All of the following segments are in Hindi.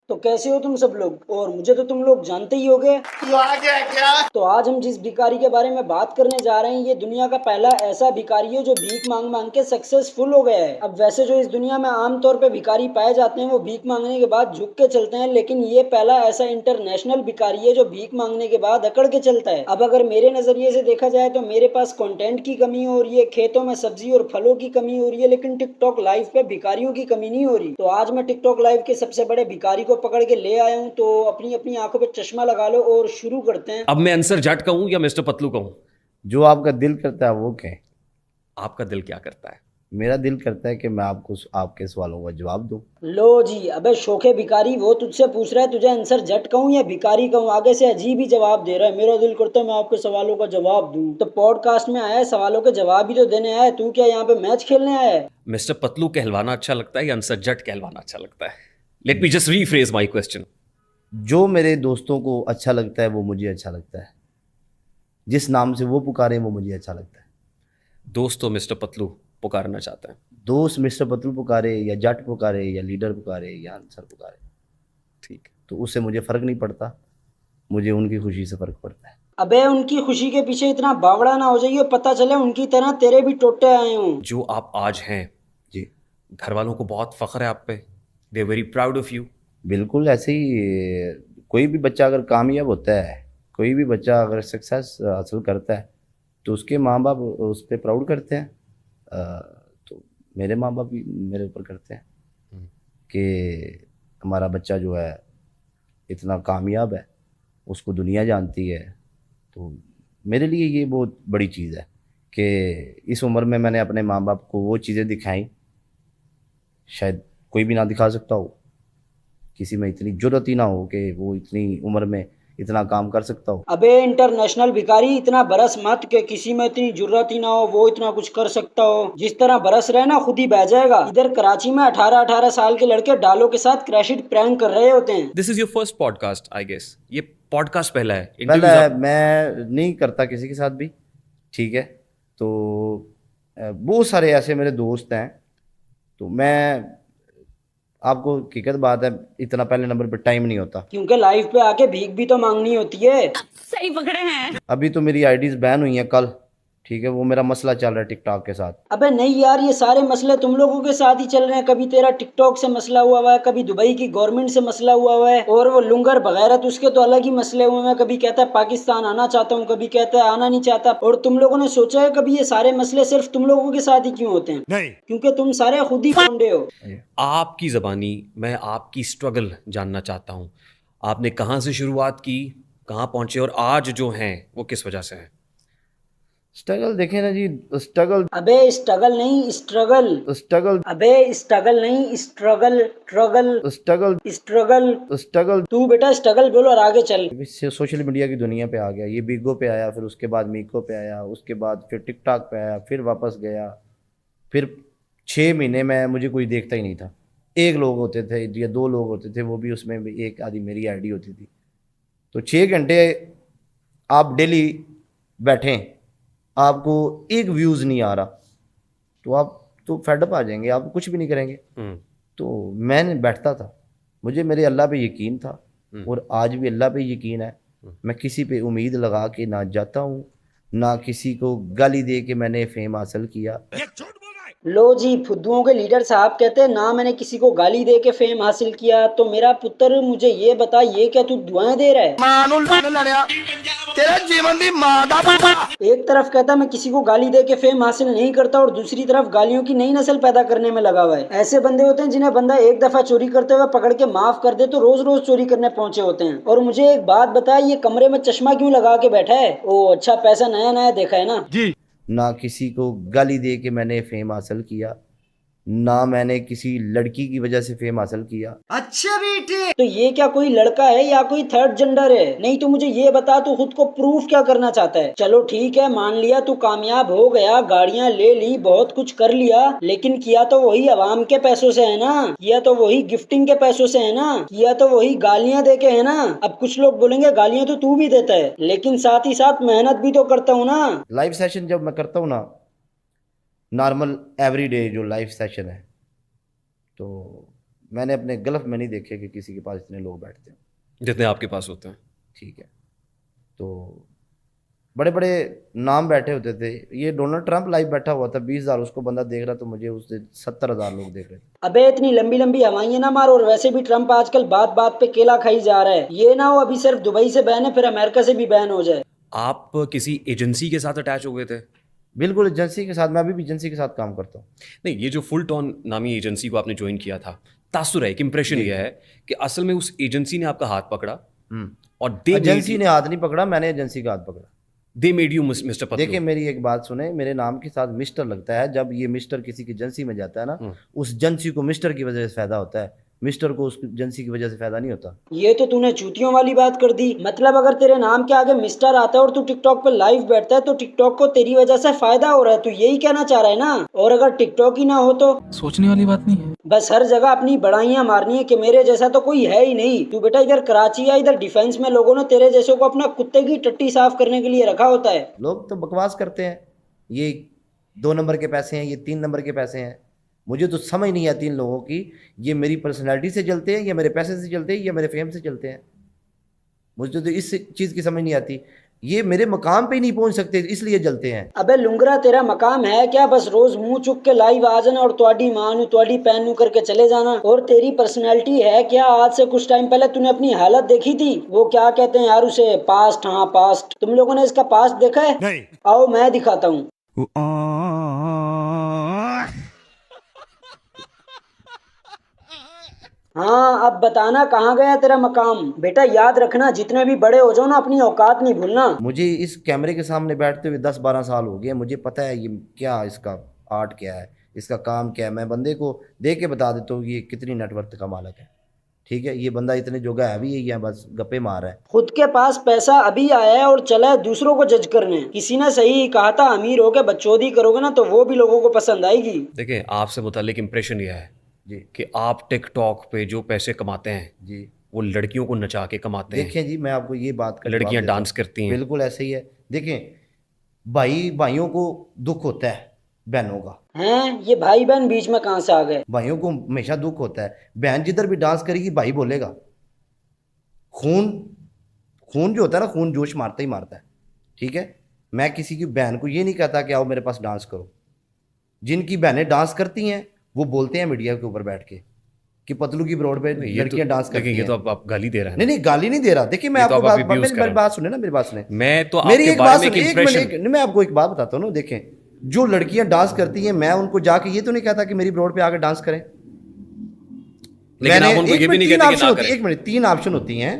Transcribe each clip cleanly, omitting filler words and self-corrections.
तो कैसे हो तुम सब लोग? और मुझे तो तुम लोग जानते ही होगे। तू आ गया क्या? तो आज हम जिस भिखारी के बारे में बात करने जा रहे हैं, ये दुनिया का पहला ऐसा भिखारी है जो भीख मांग मांग के सक्सेसफुल हो गया है। अब वैसे जो इस दुनिया में आमतौर पे भिखारी पाए जाते हैं वो भीख मांगने के बाद झुक के चलते हैं, लेकिन ये पहला ऐसा इंटरनेशनल भिखारी है जो भीख मांगने के बाद अकड़ के चलता है। अब अगर मेरे नजरिए से देखा जाए तो मेरे पास कंटेंट की कमी हो रही है, खेतों में सब्जी और फलों की कमी हो रही है, लेकिन टिकटॉक लाइव पे भिखारियों की कमी नहीं हो रही। तो आज मैं टिकटॉक लाइव के सबसे बड़े भिखारी को पकड़ के ले आया हूँ, तो अपनी अपनी आंखों पे चश्मा लगा लो और शुरू करते हैं। अब मैं आंसर जट कहूं या मिस्टर पतलू कहूं? जो आपका दिल करता है वो कहें। आपका दिल क्या करता है? मेरा दिल करता है कि मैं आपको आपके सवालों का जवाब दूं। लो जी, अबे शोखे भिखारी, वो तुझसे पूछ रहा है तुझे आंसर जट कहूं या भिखारी कहूं? आगे से अजीब ही जवाब दे रहा है। मेरा दिल करता है मैं आपके सवालों का जवाब दूं। तो पॉडकास्ट में आया है, सवालों के जवाब ही तो देने आया है। तू क्या यहाँ पे मैच खेलने आया है? मिस्टर पतलू कहलवाना अच्छा लगता है या आंसर जट कहलवाना अच्छा लगता है? Let me just rephrase my question. जो मेरे दोस्तों को अच्छा लगता है वो मुझे अच्छा लगता है। जिस नाम से वो पुकारे वो मुझे अच्छा लगता है। दोस्त तो मिस्टर पतलू पुकारना चाहता है। दोस्त मिस्टर पतलू पुकारे या जट पुकारे या लीडर पुकारे या आंसर पुकारे, ठीक है। तो उससे मुझे फ़र्क नहीं पड़ता। मुझे उनकी खुशी से फ़र्क पड़ता है। अबे उनकी खुशी के पीछे इतना बावड़ा ना हो जाइए, पता चले उनकी तरह तेरे भी टोटे आए हों। जो आप आज हैं, जी घर वालों को बहुत फख्र है आप पे। They very proud of you. बिल्कुल ऐसे ही। कोई भी बच्चा अगर कामयाब होता है, कोई भी बच्चा अगर सक्सेस हासिल करता है तो उसके माँ बाप उस पर प्राउड करते हैं। तो मेरे माँ बाप भी मेरे ऊपर करते हैं कि हमारा बच्चा जो है इतना कामयाब है, उसको दुनिया जानती है। तो मेरे लिए ये बहुत बड़ी चीज़ है कि इस उम्र में मैंने अपने माँ बाप को वो चीज़ें दिखाई, शायद कोई भी ना दिखा सकता हो। किसी में इतनी जुर्रत ही ना हो कि वो इतनी उम्र में इतना काम कर सकता हो। अबे इंटरनेशनल भिखारी, इतना बरस मत के किसी में इतनी जुर्रत ही ना हो वो इतना कुछ कर सकता हो। जिस तरह बरस रहे ना खुद ही बह जाएगा। इधर कराची में 18-18 साल के लड़के डालों के साथ क्रैशिड प्रैंक कर रहे होते हैं। This is your first podcast I guess. ये पॉडकास्ट पहला है। पहले इंटरव्यूज मैं नहीं करता किसी के साथ भी, ठीक है। तो बहुत सारे ऐसे मेरे दोस्त हैं। तो मैं आपको हकीकत बात है, इतना पहले नंबर पर टाइम नहीं होता। क्योंकि लाइव पे आके भीख भी तो मांगनी होती है। सही पकड़े हैं। अभी तो मेरी आईडीज बैन हुई हैं कल, ठीक है। वो मेरा मसला चल रहा है टिकटॉक के साथ। अबे नहीं यार, ये सारे मसले तुम लोगों के साथ ही चल रहे हैं। कभी तेरा टिकटॉक से मसला हुआ है, कभी दुबई की गवर्नमेंट से मसला हुआ है, और वो लुंगर बगैरत उसके तो अलग ही मसले हुए हैं। कभी कहता है पाकिस्तान आना चाहता हूँ, कभी कहता है आना नहीं चाहता। और तुम लोगों ने सोचा है कभी ये सारे मसले सिर्फ तुम लोगों के साथ ही क्यों होते हैं? नहीं। क्योंकि तुम सारे खुद ही पांडे हो। आपकी ज़बानी मैं आपकी स्ट्रगल जानना चाहता हूँ। आपने कहाँ से शुरुआत की, कहाँ पहुँचे और आज जो हैं वो किस वजह से हैं? स्ट्रगल देखें ना जी, स्ट्रगल अबे स्ट्रगल नहीं, स्ट्रगल। स्ट्रगल अबे स्ट्रगल नहीं, struggle. Struggle struggle struggle. Struggle तू बेटा स्ट्रगल बोलो और आगे चल। सोशल मीडिया की दुनिया पे आ गया। ये बिगो पे आया, फिर उसके बाद मीको पे आया, उसके बाद फिर टिकटॉक पे आया, फिर वापस गया। फिर 6 महीने में मुझे कोई देखता ही नहीं था। एक लोग होते थे या 2 लोग होते थे, वो भी उसमें भी एक आधी मेरी आईडी होती थी। तो 6 घंटे आप डेली बैठें, आपको एक व्यूज़ नहीं आ रहा तो आप तो फेडअप आ जाएंगे, आप कुछ भी नहीं करेंगे। तो मैंने बैठता था, मुझे मेरे अल्लाह पे यकीन था और आज भी अल्लाह पे यकीन है। मैं किसी पे उम्मीद लगा के ना जाता हूँ, ना किसी को गाली दे के मैंने फेम हासिल किया। लो जी, फुद्दुओं के लीडर साहब कहते हैं ना मैंने किसी को गाली दे के फेम हासिल किया। तो मेरा पुत्र मुझे ये बता, ये क्या तू दुआएं दे रहा है? तेरा जीवन दी मां दा एक तरफ कहता मैं किसी को गाली दे के फेम हासिल नहीं करता, और दूसरी तरफ गालियों की नई नस्ल पैदा करने में लगा हुआ है। ऐसे बंदे होते हैं जिन्हें बंदा एक दफा चोरी करते हुए पकड़ के माफ कर दे तो रोज रोज चोरी करने पहुंचे होते हैं। और मुझे एक बात बता, ये कमरे में चश्मा क्यों लगा के बैठा है? ओ अच्छा, पैसा नया नया देखा है ना जी। ना किसी को गाली दे के मैंने फेम हासिल किया, ना मैंने किसी लड़की की वजह से फेम हासिल किया। अच्छा बेटे, तो ये क्या कोई लड़का है या कोई थर्ड जेंडर है? नहीं तो मुझे ये बता, तू खुद को प्रूफ क्या करना चाहता है? चलो ठीक है, मान लिया तू कामयाब हो गया, गाड़ियां ले ली, बहुत कुछ कर लिया, लेकिन किया तो वही अवाम के पैसों से है ना? किया तो वही गिफ्टिंग के पैसों से है ना? किया तो वही गालियां दे के है ना? अब कुछ लोग बोलेंगे गालियां तो तू भी देता है, लेकिन साथ ही साथ मेहनत भी तो करता हूँ ना। लाइव सेशन जब मैं करता हूँ ना, नॉर्मल एवरीडे जो लाइव सेशन है, तो मैंने अपने गल्फ में नहीं देखे कि किसी के पास इतने लोग बैठते हैं। जितने आपके पास होते हैं। ठीक है, तो बड़े बड़े नाम बैठे होते थे। ये डोनाल्ड ट्रंप लाइव बैठा हुआ था, 20,000 उसको बंदा देख रहा, तो मुझे उससे 70,000 लोग देख रहे थे। अबे इतनी लंबी लंबी हवाइयां ना मार। और वैसे भी ट्रंप आजकल बात बात पे केला खाई जा रहा है। ये ना हो अभी सिर्फ दुबई से बैन है, फिर अमेरिका से भी बैन हो जाए। आप किसी एजेंसी के साथ अटैच हो गए थे? बिल्कुल एजेंसी के साथ, मैं अभी भी एजेंसी के साथ काम करता हूँ। नहीं, ये जो फुल टॉन नामी एजेंसी को आपने ज्वाइन किया था, तासुर है, एक इंप्रेशन ये है कि असल में उस एजेंसी ने आपका हाथ पकड़ा और एजेंसी ने हाथ नहीं पकड़ा, मैंने एजेंसी का हाथ पकड़ा। They made you mister Patlu. देखिए मेरी एक बात सुने, मेरे नाम के साथ मिस्टर लगता है। जब ये मिस्टर किसी की एजेंसी में जाता है ना, उस एजेंसी को मिस्टर की वजह से फायदा होता है, मिस्टर को उस एजेंसी की वजह से फायदा नहीं होता। ये तो तूने चूतियों वाली बात कर दी। मतलब अगर तेरे नाम के आगे मिस्टर आता है और तू टिकटॉक पे लाइव बैठता है तो टिकटॉक को तेरी वजह से फायदा हो रहा है, तू यही कहना चाह रहा है ना? और अगर टिकटॉक ही ना हो तो सोचने वाली बात नहीं है। बस हर जगह अपनी बड़ाइयां मारनी है कि मेरे जैसा तो कोई है ही नहीं। तू बेटा इधर कराची या इधर डिफेंस में लोगों ने तेरे जैसे को अपना कुत्ते की टट्टी साफ करने के लिए रखा होता है। लोग तो बकवास करते हैं, ये 2 नंबर के पैसे हैं, ये 3 नंबर के पैसे हैं। मुझे तो समझ नहीं आती इन लोगों की, ये मेरी पर्सनैलिटी से चलते हैं या मेरे पैसे से चलते हैं या मेरे फेम से चलते हैं। मुझे तो इस चीज़ की समझ नहीं आती। ये मेरे मकाम पे ही नहीं पहुंच सकते इसलिए जलते हैं। अबे लुंगरा तेरा मकाम है क्या? बस रोज मुंह चुक के लाइव आ जाना और तुम्हारी मानू तुम्हारी पैनू करके चले जाना। और तेरी पर्सनैलिटी है क्या? आज से कुछ टाइम पहले तूने अपनी हालत देखी थी, वो क्या कहते हैं यार उसे, पास्ट। हाँ पास्ट। तुम लोगों ने इसका पास्ट देखा है? नहीं। आओ मैं दिखाता हूँ। हाँ अब बताना कहाँ गया तेरा मकाम? बेटा याद रखना, जितने भी बड़े हो जाओ ना अपनी औकात नहीं भूलना। मुझे इस कैमरे के सामने बैठते हुए 10-12 साल हो गए। मुझे पता है ये क्या, इसका आर्ट क्या है, इसका काम क्या है। मैं बंदे को देख के बता देता हूँ ये कितनी नेटवर्थ का मालिक है। ठीक है, ये बंदा इतने जोगा है भी, यही है, बस गप्पे मार रहा है। खुद के पास पैसा अभी आया है और चला है दूसरों को जज करने। किसी ने सही कहा था, अमीर होकर बकचोदी करोगे ना तो वो भी लोगों को पसंद आएगी। देखिए आपसे मुतालिक इंप्रेशन ये है जी कि आप टिकटॉक पे जो पैसे कमाते हैं जी, वो लड़कियों को नचा के कमाते हैं। देखें जी, मैं आपको ये बात का जवाब लड़कियां देता डांस हूँ। करती हैं। बिल्कुल ऐसे ही है। देखें, भाइयों को दुख होता है बहनों का। हैं ये भाई बहन बीच में कहाँ से आ गए? भाइयों को हमेशा दुख होता है। बहन जिधर भी डांस करेगी भाई बोलेगा। खून खून जो होता है ना, खून जोश मारता ही मारता है। ठीक है, मैं किसी की बहन को ये नहीं कहता कि आओ मेरे पास डांस करो। जिनकी बहनें डांस करती हैं वो बोलते हैं मीडिया के ऊपर बैठ के कि पतलू की ब्रोड पे लड़कियां डांस करती हैं। ये तो आप गाली दे रहे हैं। नहीं नहीं, गाली नहीं दे रहा। देखिए मैं ये तो आपको आप बात, अभी abuse कर रहे मेरी हैं। बात सुने ना, मेरी बात सुने। मैं तो मेरी आपके एक बारे बात में एक सुनिए, एक impression- मिनट, मैं आपको एक बात बताता हूँ ना। देखें, जो लड़कियां डांस करती हैं, मैं उनको जाके ये तो नहीं कहता कि मेरी ब्रोड पे आकर डांस करें। लेकिन आप उनको ये भी नहीं कहते कि ना करें। एक मिनट, 3 ऑप्शन होती हैं।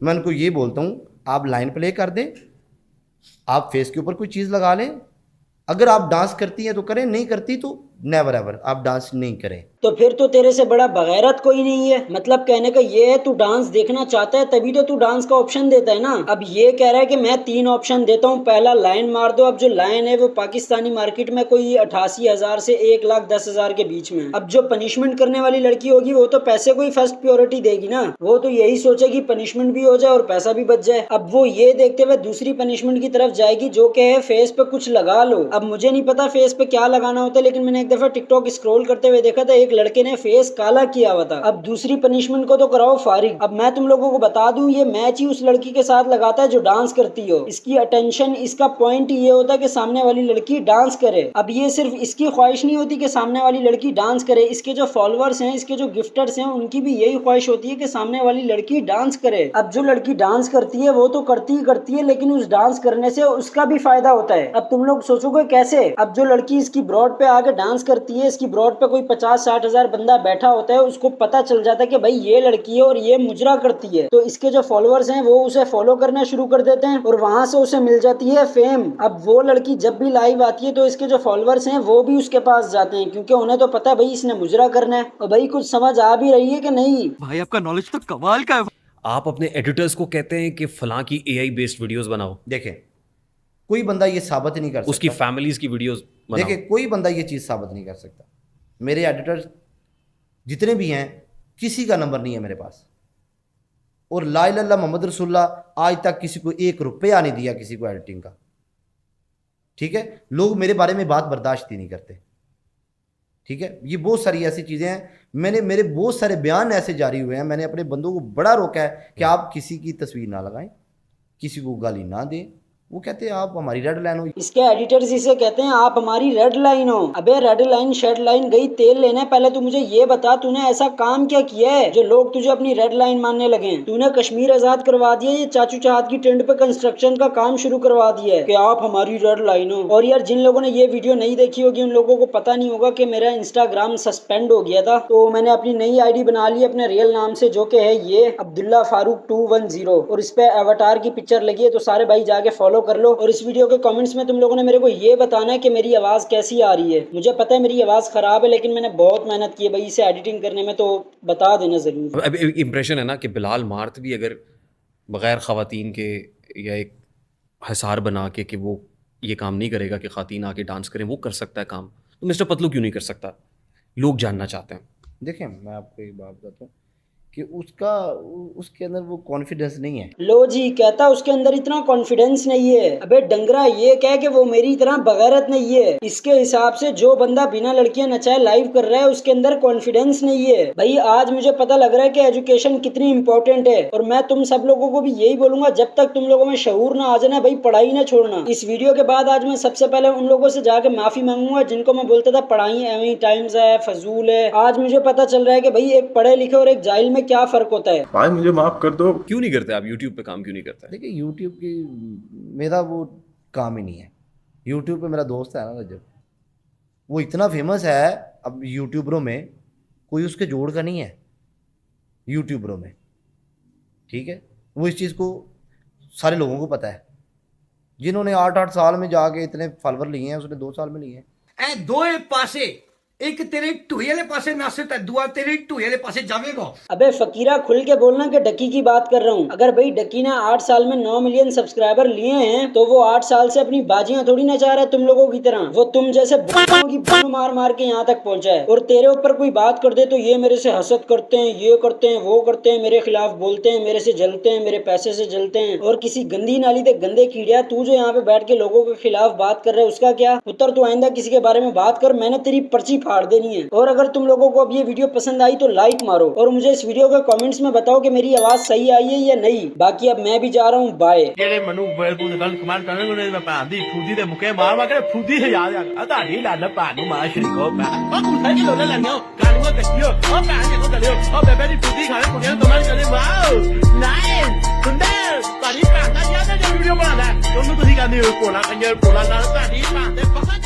मैं उनको ये बोलता हूँ, आप लाइन प्ले कर दें, आप फेस के ऊपर कोई चीज़ लगा लें। अगर आप डांस करती हैं तो करें, नहीं करती तो नेवर एवर आप डांस नहीं करें। तो फिर तो तेरे से बड़ा बगैरत कोई नहीं है। मतलब कहने का ये है, तू डांस देखना चाहता है तभी तो तू डांस का ऑप्शन देता है ना। अब ये कह रहा है कि मैं 3 ऑप्शन देता हूँ, पहला लाइन मार दो। अब जो लाइन है वो पाकिस्तानी मार्केट में कोई 88,000 से 1,10,000 के बीच में। अब जो पनिशमेंट करने वाली लड़की होगी वो तो पैसे को ही फर्स्ट प्योरिटी देगी ना। वो तो यही सोचेगी पनिशमेंट भी हो जाए और पैसा भी बच जाए। अब वो ये देखते हुए दूसरी पनिशमेंट की तरफ जाएगी जो कि है फेस पे कुछ लगा लो। अब मुझे नहीं पता फेस पे क्या लगाना होता है, लेकिन मैंने एक दफा टिकटॉक स्क्रॉल करते हुए देखा था, एक लड़के ने फेस काला किया हुआ था। अब दूसरी पनिशमेंट को तो कराओ फारिग। अब मैं तुम लोगों को बता दूं, ये मैच ही उस लड़की के साथ लगाता है जो डांस करती हो। इसकी अटेंशन, इसका पॉइंट ये होता है कि सामने वाली लड़की डांस करे। अब ये सिर्फ इसकी ख्वाहिश नहीं होती कि सामने वाली लड़की डांस करे, इसके जो फॉलोअर्स हैं, इसके जो गिफ्टर्स हैं, उनकी भी यही ख्वाहिश होती है कि सामने वाली लड़की डांस करे। अब जो लड़की डांस करती है वो तो करती ही करती है, लेकिन उस डांस करने से उसका भी फायदा होता है। अब तुम लोग सोचोगे कैसे? अब जो लड़की इसकी ब्रॉड पे आके डांस करती है, इसकी ब्रॉड पे कोई 50-60 हजार बंदा बैठा होता है, उसको पता चल जाता है कि भाई ये लड़की है और ये मुजरा करती है, तो इसके जो फॉलोअर्स हैं वो उसे फॉलो करना शुरू कर देते हैं और वहां से उसे मिल जाती है फेम। अब वो लड़की जब भी लाइव आती है तो इसके जो फॉलोअर्स हैं वो भी उसके पास जाते हैं, क्योंकि उन्हें तो पता है भाई इसने मुजरा करना है। और भाई कुछ समझ आ भी रही है कि नहीं? भाई आपका नॉलेज तो कमाल का है। आप अपने एडिटर्स को कहते हैं कि फलां की AI बेस्ड वीडियोस बनाओ, देखें, कोई बंदा ये साबित नहीं कर सकता। उसकी फैमिलीज की वीडियोस बनाओ। देखिए, कोई बंदा ये चीज़ साबित नहीं कर सकता। मेरे एडिटर जितने भी हैं, किसी का नंबर नहीं है मेरे पास। और ला इलाहा इल्लल्लाह मोहम्मद रसूलुल्लाह आज तक किसी को 1 रुपया नहीं दिया किसी को एडिटिंग का। ठीक है, लोग मेरे बारे में बात बर्दाश्त ही नहीं करते। ठीक है, ये बहुत सारी ऐसी चीज़ें हैं। मेरे बहुत सारे बयान ऐसे जारी हुए हैं, मैंने अपने बंदों को बड़ा रोका है कि आप किसी की तस्वीर ना लगाएं, किसी को गाली ना दें। वो कहते हैं आप हमारी रेड लाइन हो। इसके एडिटर्स इसे कहते हैं आप हमारी रेड लाइन हो। अबे रेड लाइन शेड लाइन गई तेल लेने, पहले तू मुझे ये बता तूने ऐसा काम क्या किया है जो लोग तुझे अपनी रेड लाइन मानने लगे हैं। तूने कश्मीर आजाद करवा दिया, ये चाचू चाहत की टेंट पे कंस्ट्रक्शन का काम शुरू करवा दिया है कि आप हमारी रेड लाइन हो। और यार जिन लोगों ने ये वीडियो नहीं देखी होगी उन लोगों को पता नहीं होगा कि मेरा इंस्टाग्राम सस्पेंड हो गया था, तो मैंने अपनी नई आईडी बना ली अपने रियल नाम से, जो कि है ये अब्दुल्ला फारूक 210, और इस पे अवतार की पिक्चर लगी है, तो सारे भाई जाके फॉलो कर लो। और इस वीडियो के कमेंट्स में तुम लोगों ने मेरे को ये बताना है कि मेरी आवाज कैसी आ रही है। मुझे पता है मेरी आवाज खराब है, लेकिन मैंने बहुत मेहनत की है भाई इसे एडिटिंग करने में, तो बता देना जरूर। अब इम्प्रेशन है ना कि बिलाल मार्त भी अगर बग़ैर ख़वातीन के या एक हिसार बना के कि वो ये काम नहीं करेगा कि ख़वातीन आके डांस करें, वो कर सकता है काम, तो मिस्टर पतलू क्यों नहीं कर सकता? लोग जानना चाहते हैं। देखें मैं आपको एक बात बताता हूँ कि उसके अंदर वो कॉन्फिडेंस नहीं है। लो जी, कहता उसके अंदर इतना कॉन्फिडेंस नहीं है। अबे डंगरा ये कह कि वो मेरी तरह बगैरत नहीं है। इसके हिसाब से जो बंदा बिना लड़कियां नचाए लाइव कर रहा है उसके अंदर कॉन्फिडेंस नहीं है। भाई आज मुझे पता लग रहा है कि एजुकेशन कितनी इंपॉर्टेंट है, और मैं तुम सब लोगों को भी यही बोलूंगा, जब तक तुम लोगों में शऊर ना आ जाना भाई पढ़ाई ना छोड़ना। इस वीडियो के बाद आज मैं सबसे पहले उन लोगों से जाके माफी मांगूंगा जिनको मैं बोलता था पढ़ाई एवं टाइम्स है, फजूल है। आज मुझे पता चल रहा है कि भाई एक पढ़े लिखे और एक जाहिल में क्या फर्क होता है। भाई मुझे माफ कर दो। क्यों नहीं करते आप यूट्यूब पे काम क्यों नहीं करते? देखिए यूट्यूब की मेरा वो काम ही नहीं है। यूट्यूब पे मेरा दोस्त है ना रजब, वो इतना फेमस है, अब यूट्यूबरों में कोई उसके जोड़ का नहीं है यूट्यूबरों में, ठीक है। वो इस चीज़ को सारे लोगों को पता है। जिन्होंने 8-8 साल में जाके इतने फॉलोवर लिए हैं उसने 2 साल में लिए हैं। ए दोए पासे एक तेरे ढूई वाले पासे नासिर ते दुआ तेरे ढूई वाले पासे जावेगा। अबे फकीरा खुल के बोलना कि डकी की बात कर रहा हूँ। अगर भाई डकी ने 8 साल में 9 मिलियन सब्सक्राइबर लिए हैं तो वो 8 साल से अपनी बाजियां थोड़ी नचा रहा है तुम लोगों की तरह। वो तुम जैसे बुक्कों की बम मार मार के यहाँ तक पहुंचा है, और तेरे ऊपर कोई बात कर दे तो ये मेरे से हसद करते हैं, ये करते हैं, वो करते हैं, मेरे खिलाफ बोलते हैं, मेरे से जलते हैं, मेरे पैसे से जलते हैं। और किसी गंदी नाली दे गंदे कीड़िया तू जो यहाँ पे बैठ के लोगों के खिलाफ बात कर रहा है उसका क्या? उत्तर तो आइंदा किसी के बारे में बात कर, मैंने तेरी पर्ची फाड़ देनी है। और अगर तुम लोगों को अब ये वीडियो पसंद आई तो लाइक मारो, और मुझे इस वीडियो के कमेंट्स में बताओ कि मेरी आवाज सही आई है या नहीं। बाकी अब मैं भी जा रहा हूँ, बाय। ਜਿਹੜੇ ਮੈਨੂੰ ਬੇਰਪੂ ਦੇ ਗੱਲ ਕਮਾਂਡ ਕਰਨ ਉਹਨੇ ਮੈਂ ਭੈਣ ਦੀ ਫੂਦੀ ਦੇ ਮੁਕੇ ਮਾਰ ਮਾਰ ਕੇ ਫੂਦੀ ਤੇ ਯਾਦ ਆ ਤੁਹਾਡੀ ਲਾਲ ਭੈਣ ਨੂੰ ਮਾਰ ਸ਼ਰੀਕੋ ਮੈਂ ਉਹ ਕੁੱਥੇ ਕਿ ਲੋਲੇ ਲੈਣਿਓ ਕਾਨੂੰਨ ਕੱਟਿਓ ਉਹ ਭੈਣ ਦੇ ਕੋ ਚੱਲਿਓ ਉਹ ਬੇਬੇ ਦੀ ਫੂਦੀ ਖਾਣੇ ਕੁੜੀਆਂ ਤੋਂ ਮਾਰ ਕਰੇ ਵਾਓ ਨਾਈਸ ਸੁੰਦਰ ਤੁਹਾਡੀ ਭੈਣ ਦਾ ਯਾਦ ਹੈ ਜੋ ਵੀਡੀਓ ਬਣਾਦਾ ਉਹਨੂੰ ਤੁਸੀਂ ਕਹਿੰਦੇ ਹੋ ਕੋਲਾ ਕੰਜਰ ਕੋਲਾ ਨਾਲ ਤੁਹਾਡੀ ਭੈਣ ਦੇ ਪਤਾ